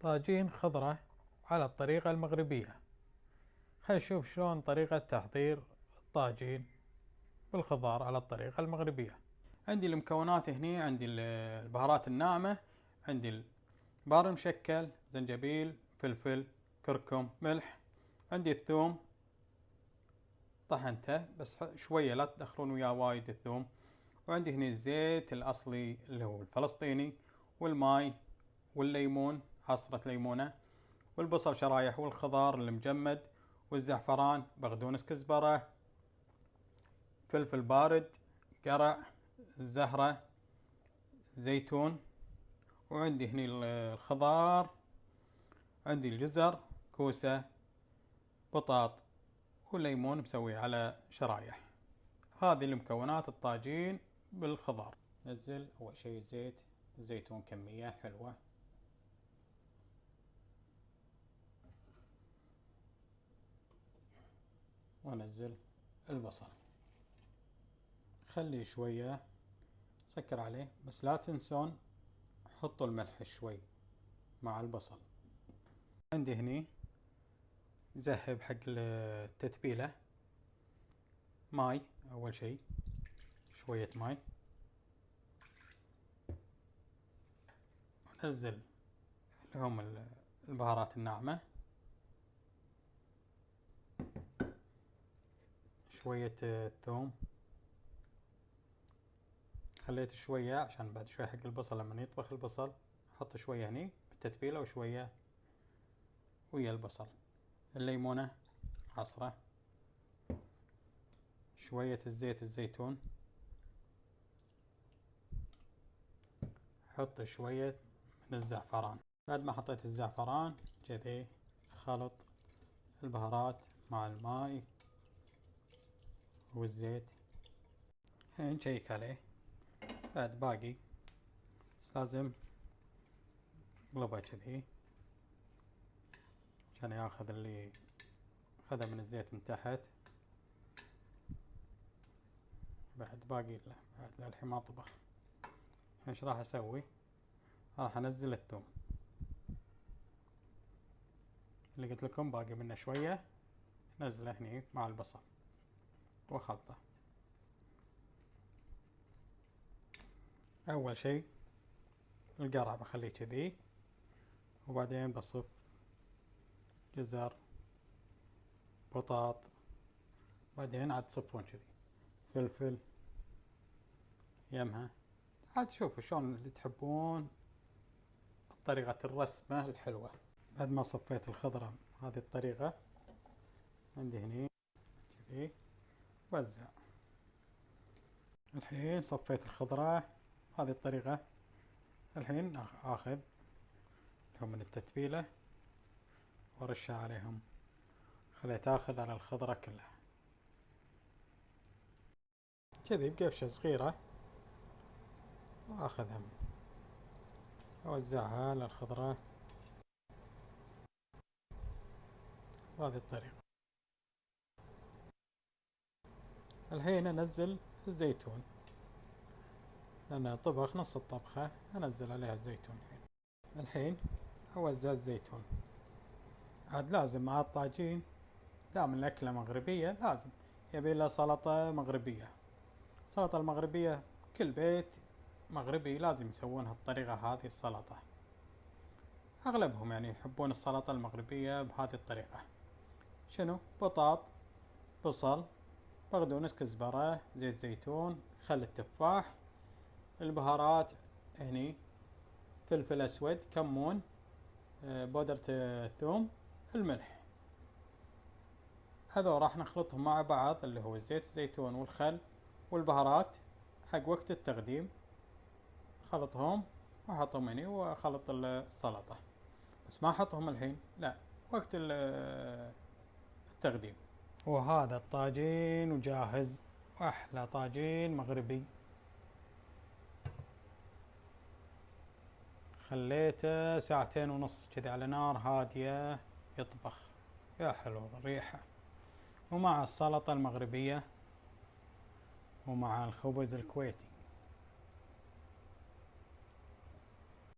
طاجين خضرة على الطريقة المغربية. خلينا نشوف شلون طريقة تحضير الطاجين بالخضار على الطريقة المغربية. عندي المكونات هني، عندي البهارات الناعمة، عندي البهار المشكل، زنجبيل، فلفل، كركم، ملح، عندي الثوم طحنته بس شوية، لا تدخلون وياه وايد الثوم، وعندي هني الزيت الأصلي اللي هو الفلسطيني، والماي، والليمون، عصرة ليمونة، والبصل شرايح، والخضار المجمد، والزعفران، بقدونس، كزبرة، فلفل بارد، قرع، الزهرة، زيتون، وعندي هني الخضار، عندي الجزر، كوسة، بطاط، وليمون مسوي على شرايح. هذه المكونات الطاجين بالخضار. نزل أول شيء زيت زيتون كمية حلوة، وانزل البصل، خليه شوية، سكر عليه، بس لا تنسون حطوا الملح شوي مع البصل. عندي هني ذهب حق التتبيلة، ماي أول شيء، شوية ماي، ونزل اللي هم البهارات الناعمة، شوية الثوم، خليت شوية عشان بعد شوية حق البصل لما يطبخ البصل حط شوية هني بالتتبيلة وشوية ويا البصل. الليمونة عصرة، شوية الزيت الزيتون، حط شوية من الزعفران. بعد ما حطيت الزعفران كذي خلط البهارات مع الماء والزيت. الحين نشيك عليه، بعد باقي بس لازم اقلبه كذي عشان ياخذ اللي خذه من الزيت من تحت. بعد باقي له، بعد للحين ما طبخ. الحين ايش راح اسوي؟ راح انزل الثوم اللي قلت لكم باقي منه شوية، نزله هني مع البصل وخلطه. اول شيء القرع بخليه كذي، وبعدين بصف جزر، بطاط، بعدين عاد تصفون كذي فلفل يمها. عاد شوفوا شلون اللي تحبون طريقة الرسمة الحلوة. بعد ما صفيت الخضرة هذه الطريقة، عندي هني كذي وزع. الحين صفيت الخضرة هذه الطريقة. الحين اخذ لهم من التتبيلة ورشها عليهم، خليها تاخذ على الخضرة كلها كذي بقفشة صغيرة، واخذها اوزعها على الخضرة بهذه الطريقة. الحين انزل الزيتون، لأن طبخ نص الطبخة انزل عليها الزيتون. الحين اوزع الزيتون. عاد لازم مع الطاجين، دام الأكلة مغربية لازم يبي له سلطة مغربية. السلطة المغربية كل بيت مغربي لازم يسوون هالطريقة، هذه السلطة أغلبهم يعني يحبون السلطة المغربية بهذه الطريقة. شنو؟ بطاط، بصل، بقدونس، كزبرة، زيت زيتون، خل التفاح، البهارات هني فلفل أسود، كمون، بودرة ثوم، الملح. هذول راح نخلطهم مع بعض، اللي هو زيت الزيتون والخل والبهارات حق وقت التقديم. خلطهم واحطهم هني وخلط السلطة، بس ما احطهم الحين، لا، وقت التقديم. وهذا الطاجين وجاهز، واحلى طاجين مغربي. خليته 2.5 كذا على نار هادية يطبخ، يا حلو الريحة، ومع السلطة المغربية ومع الخبز الكويتي.